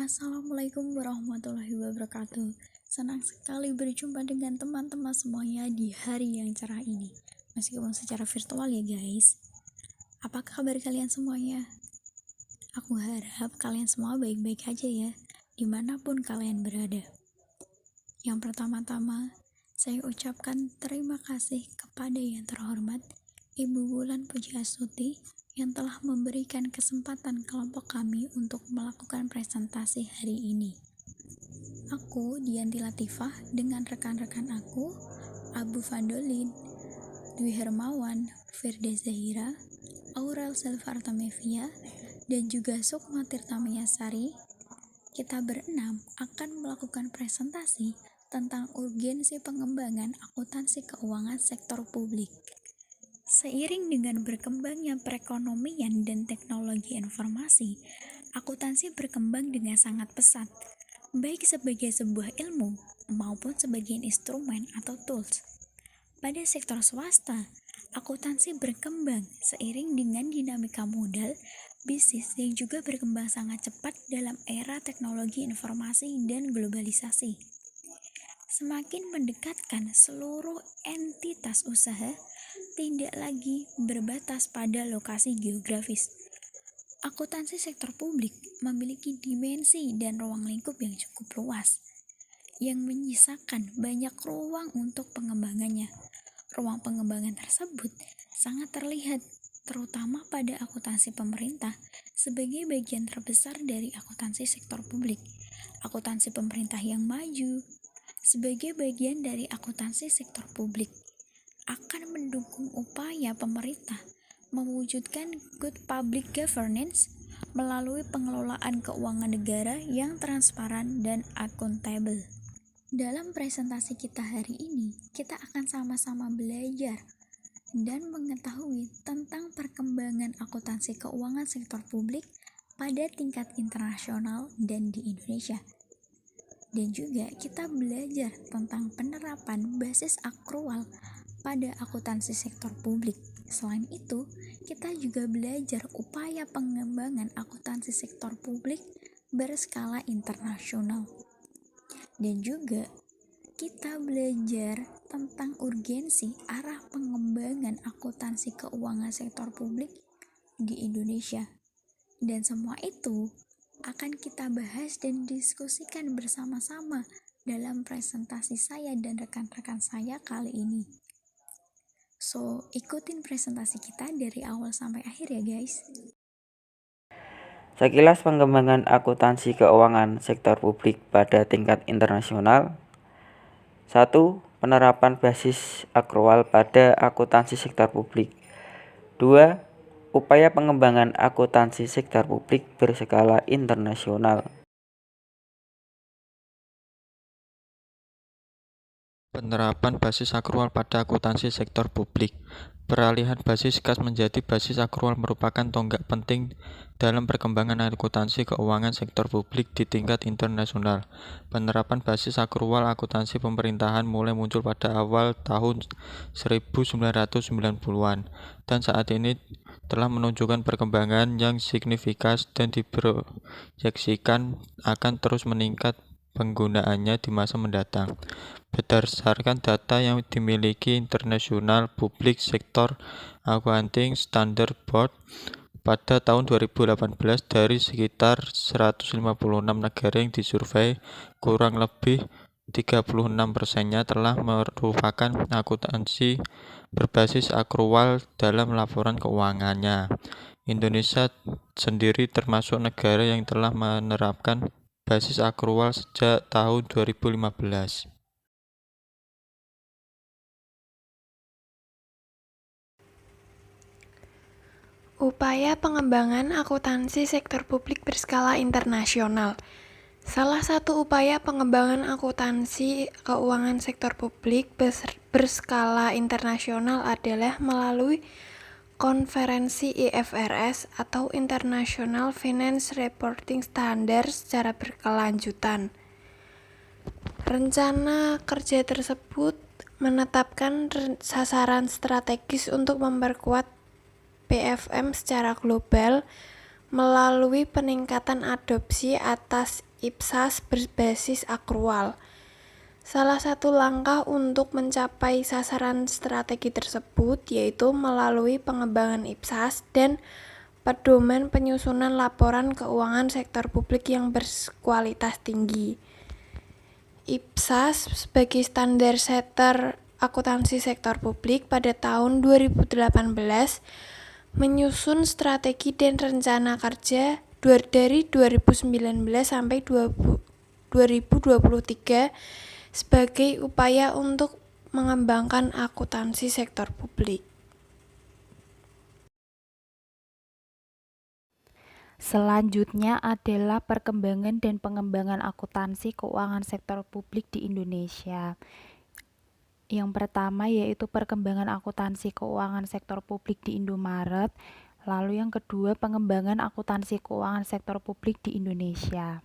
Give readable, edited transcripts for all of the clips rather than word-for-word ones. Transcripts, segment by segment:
Assalamualaikum warahmatullahi wabarakatuh. Senang sekali berjumpa dengan teman-teman semuanya di hari yang cerah ini. Meskipun secara virtual ya guys. Apa kabar kalian semuanya? Aku harap kalian semua baik-baik aja ya, dimanapun kalian berada. Yang pertama-tama, saya ucapkan terima kasih kepada yang terhormat Ibu Wulan Pujiastuti yang telah memberikan kesempatan kelompok kami untuk melakukan presentasi hari ini. Aku, Dianti Latifah, dengan rekan-rekan aku, Abu Fandolin, Dwi Hermawan, Firda Zahira, Aurel Selvartamevia, dan juga Sukma Tirta Mayasari, kita berenam akan melakukan presentasi tentang urgensi pengembangan akuntansi keuangan sektor publik. Seiring dengan berkembangnya perekonomian dan teknologi informasi, akuntansi berkembang dengan sangat pesat, baik sebagai sebuah ilmu maupun sebagai instrumen atau tools. Pada sektor swasta, akuntansi berkembang seiring dengan dinamika modal, bisnis yang juga berkembang sangat cepat dalam era teknologi informasi dan globalisasi. Semakin mendekatkan seluruh entitas usaha tidak lagi berbatas pada lokasi geografis. Akuntansi sektor publik memiliki dimensi dan ruang lingkup yang cukup luas, yang menyisakan banyak ruang untuk pengembangannya. Ruang pengembangan tersebut sangat terlihat, terutama pada akuntansi pemerintah sebagai bagian terbesar dari akuntansi sektor publik. Akuntansi pemerintah yang maju sebagai bagian dari akuntansi sektor publik akan mendukung upaya pemerintah mewujudkan good public governance melalui pengelolaan keuangan negara yang transparan dan akuntabel. Dalam presentasi kita hari ini, kita akan sama-sama belajar dan mengetahui tentang perkembangan akuntansi keuangan sektor publik pada tingkat internasional dan di Indonesia. Dan juga kita belajar tentang penerapan basis akrual pada akuntansi sektor publik. Selain itu, kita juga belajar upaya pengembangan akuntansi sektor publik berskala internasional. Dan juga kita belajar tentang urgensi arah pengembangan akuntansi keuangan sektor publik di Indonesia. Dan semua itu akan kita bahas dan diskusikan bersama-sama dalam presentasi saya dan rekan-rekan saya kali ini. So, ikutin presentasi kita dari awal sampai akhir ya guys. Sekilas pengembangan akuntansi keuangan sektor publik pada tingkat internasional. 1. Penerapan basis akrual pada akuntansi sektor publik. 2. Upaya pengembangan akuntansi sektor publik berskala internasional. Penerapan basis akrual pada akuntansi sektor publik. Peralihan basis kas menjadi basis akrual merupakan tonggak penting dalam perkembangan akuntansi keuangan sektor publik di tingkat internasional. Penerapan basis akrual akuntansi pemerintahan mulai muncul pada awal tahun 1990-an dan saat ini telah menunjukkan perkembangan yang signifikan dan diproyeksikan akan terus meningkat penggunaannya di masa mendatang. Berdasarkan data yang dimiliki International Public Sector Accounting Standard Board pada tahun 2018, dari sekitar 156 negara yang disurvei, kurang lebih 36%-nya telah merupakan akuntansi berbasis akrual dalam laporan keuangannya. Indonesia sendiri termasuk negara yang telah menerapkan basis akrual sejak tahun 2015. Upaya pengembangan akuntansi sektor publik berskala internasional. Salah satu upaya pengembangan akuntansi keuangan sektor publik berskala internasional adalah melalui konferensi IFRS atau International Finance Reporting Standards secara berkelanjutan. Rencana kerja tersebut menetapkan sasaran strategis untuk memperkuat PFM secara global melalui peningkatan adopsi atas IPSAS berbasis akrual. Salah satu langkah untuk mencapai sasaran strategi tersebut yaitu melalui pengembangan IPSAS dan pedoman penyusunan laporan keuangan sektor publik yang berkualitas tinggi. IPSAS sebagai standar setter akuntansi sektor publik pada tahun 2018 menyusun strategi dan rencana kerja dari 2019 sampai 2023 sebagai upaya untuk mengembangkan akuntansi sektor publik. Selanjutnya adalah perkembangan dan pengembangan akuntansi keuangan sektor publik di Indonesia. Yang pertama yaitu perkembangan akuntansi keuangan sektor publik di Indomaret, lalu yang kedua pengembangan akuntansi keuangan sektor publik di Indonesia.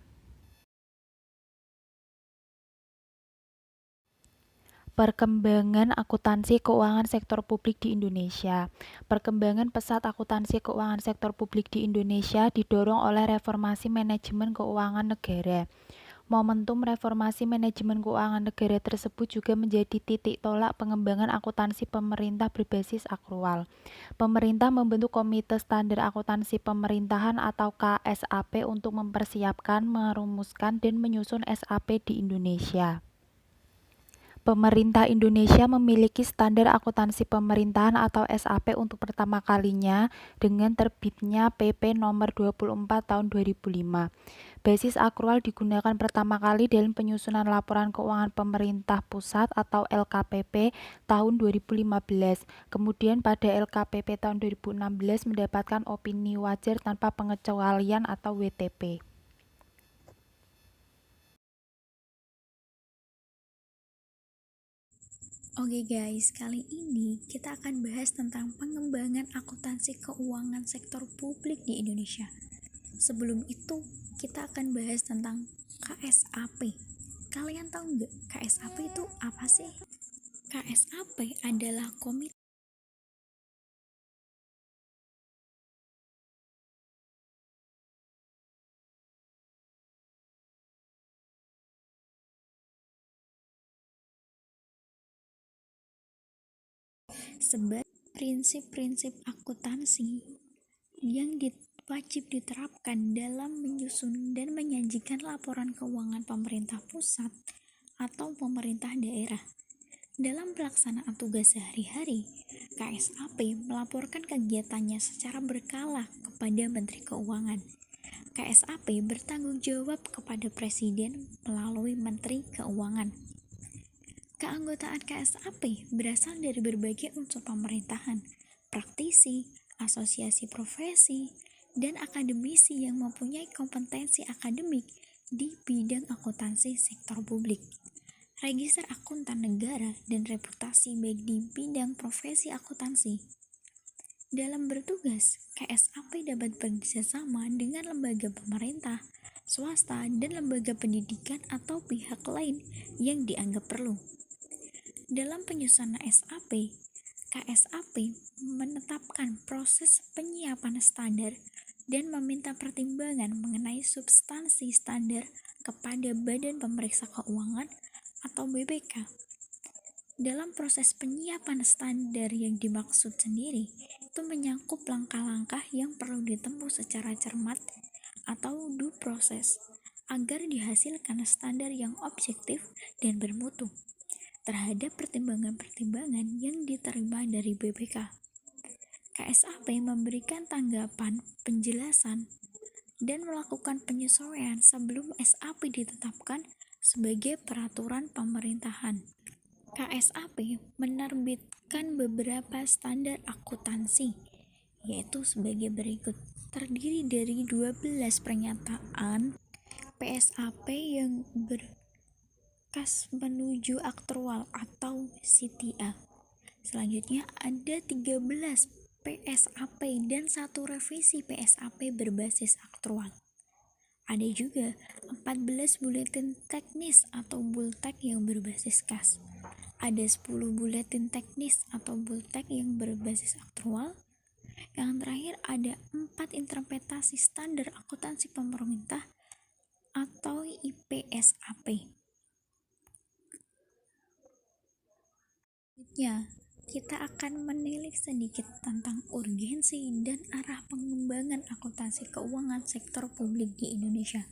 Perkembangan akuntansi keuangan sektor publik di Indonesia. Perkembangan pesat akuntansi keuangan sektor publik di Indonesia didorong oleh reformasi manajemen keuangan negara. Momentum reformasi manajemen keuangan negara tersebut juga menjadi titik tolak pengembangan akuntansi pemerintah berbasis akrual. Pemerintah membentuk Komite Standar Akuntansi Pemerintahan atau KSAP untuk mempersiapkan, merumuskan, dan menyusun SAP di Indonesia. Pemerintah Indonesia memiliki standar akuntansi pemerintahan atau SAP untuk pertama kalinya dengan terbitnya PP nomor 24 tahun 2005. Basis akrual digunakan pertama kali dalam penyusunan laporan keuangan pemerintah pusat atau LKPP tahun 2015. Kemudian pada LKPP tahun 2016 mendapatkan opini wajar tanpa pengecualian atau WTP. Oke guys, kali ini kita akan bahas tentang pengembangan akuntansi keuangan sektor publik di Indonesia. Sebelum itu, kita akan bahas tentang KSAP. Kalian tahu nggak KSAP itu apa sih? KSAP adalah Komite sebagai prinsip-prinsip akuntansi yang wajib diterapkan dalam menyusun dan menyajikan laporan keuangan pemerintah pusat atau pemerintah daerah. Dalam pelaksanaan tugas sehari-hari, KSAP melaporkan kegiatannya secara berkala kepada Menteri Keuangan. KSAP bertanggung jawab kepada Presiden melalui Menteri Keuangan. Keanggotaan KSAP berasal dari berbagai unsur pemerintahan, praktisi, asosiasi profesi, dan akademisi yang mempunyai kompetensi akademik di bidang akuntansi sektor publik. Register akuntan negara dan reputasi baik di bidang profesi akuntansi. Dalam bertugas, KSAP dapat bekerjasama dengan lembaga pemerintah, swasta, dan lembaga pendidikan atau pihak lain yang dianggap perlu. Dalam penyusunan SAP, KSAP menetapkan proses penyiapan standar dan meminta pertimbangan mengenai substansi standar kepada Badan Pemeriksa Keuangan atau BPK. Dalam proses penyiapan standar yang dimaksud sendiri, itu menyangkut langkah-langkah yang perlu ditempuh secara cermat atau due process agar dihasilkan standar yang objektif dan bermutu terhadap pertimbangan-pertimbangan yang diterima dari BPK. KSAP memberikan tanggapan, penjelasan, dan melakukan penyesuaian sebelum SAP ditetapkan sebagai peraturan pemerintahan. KSAP menerbitkan beberapa standar akuntansi, yaitu sebagai berikut. Terdiri dari 12 pernyataan PSAP yang kas menuju aktual atau CTA. Selanjutnya ada 13 PSAP dan 1 revisi PSAP berbasis aktual. Ada juga 14 buletin teknis atau bultek yang berbasis kas. Ada 10 buletin teknis atau bultek yang berbasis aktual. Yang terakhir ada 4 interpretasi standar akuntansi pemerintah atau IPSAP. Selanjutnya, kita akan menilik sedikit tentang urgensi dan arah pengembangan akuntansi keuangan sektor publik di Indonesia.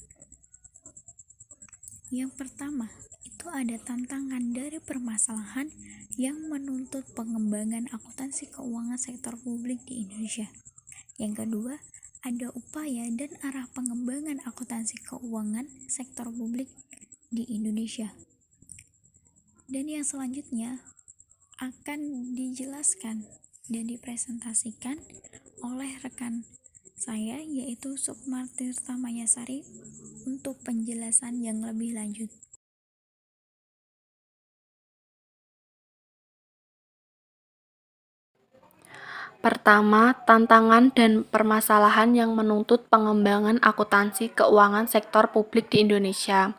Yang pertama, itu ada tantangan dari permasalahan yang menuntut pengembangan akuntansi keuangan sektor publik di Indonesia. Yang kedua, ada upaya dan arah pengembangan akuntansi keuangan sektor publik di Indonesia. Dan yang selanjutnya akan dijelaskan dan dipresentasikan oleh rekan saya, yaitu Sukmartirta Mayasari, untuk penjelasan yang lebih lanjut. Pertama, tantangan dan permasalahan yang menuntut pengembangan akuntansi keuangan sektor publik di Indonesia.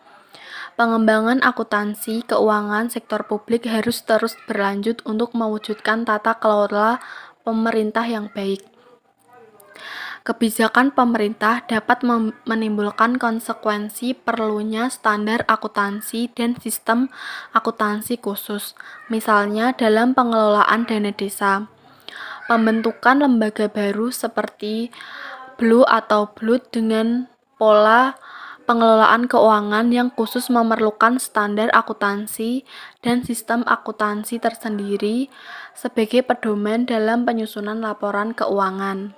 Pengembangan akuntansi keuangan sektor publik harus terus berlanjut untuk mewujudkan tata kelola pemerintah yang baik. Kebijakan pemerintah dapat menimbulkan konsekuensi perlunya standar akuntansi dan sistem akuntansi khusus, misalnya dalam pengelolaan dana desa. Pembentukan lembaga baru seperti BLU atau BLUT dengan pola pengelolaan keuangan yang khusus memerlukan standar akuntansi dan sistem akuntansi tersendiri sebagai pedoman dalam penyusunan laporan keuangan.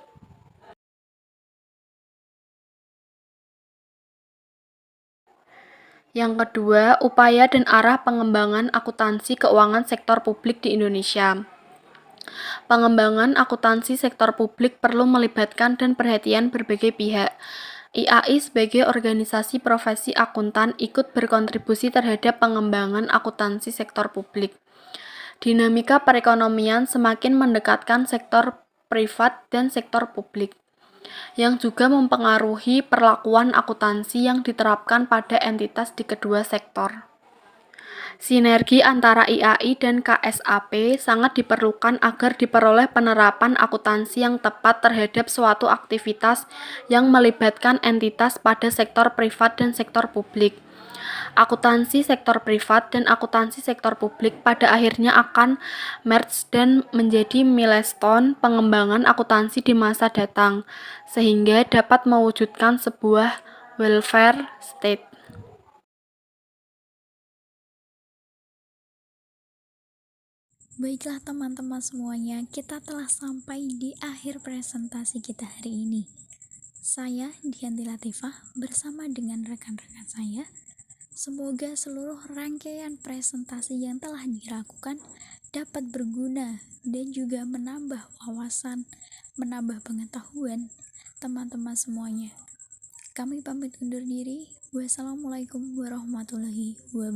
Yang kedua, upaya dan arah pengembangan akuntansi keuangan sektor publik di Indonesia. Pengembangan akuntansi sektor publik perlu melibatkan dan perhatian berbagai pihak. IAI sebagai organisasi profesi akuntan ikut berkontribusi terhadap pengembangan akuntansi sektor publik. Dinamika perekonomian semakin mendekatkan sektor privat dan sektor publik, yang juga mempengaruhi perlakuan akuntansi yang diterapkan pada entitas di kedua sektor. Sinergi antara IAI dan KSAP sangat diperlukan agar diperoleh penerapan akuntansi yang tepat terhadap suatu aktivitas yang melibatkan entitas pada sektor privat dan sektor publik. Akuntansi sektor privat dan akuntansi sektor publik pada akhirnya akan merge dan menjadi milestone pengembangan akuntansi di masa datang, sehingga dapat mewujudkan sebuah welfare state. Baiklah teman-teman semuanya, kita telah sampai di akhir presentasi kita hari ini. Saya Dianti Latifah bersama dengan rekan-rekan saya. Semoga seluruh rangkaian presentasi yang telah dilakukan dapat berguna dan juga menambah wawasan, menambah pengetahuan teman-teman semuanya. Kami pamit undur diri. Wassalamualaikum warahmatullahi wabarakatuh.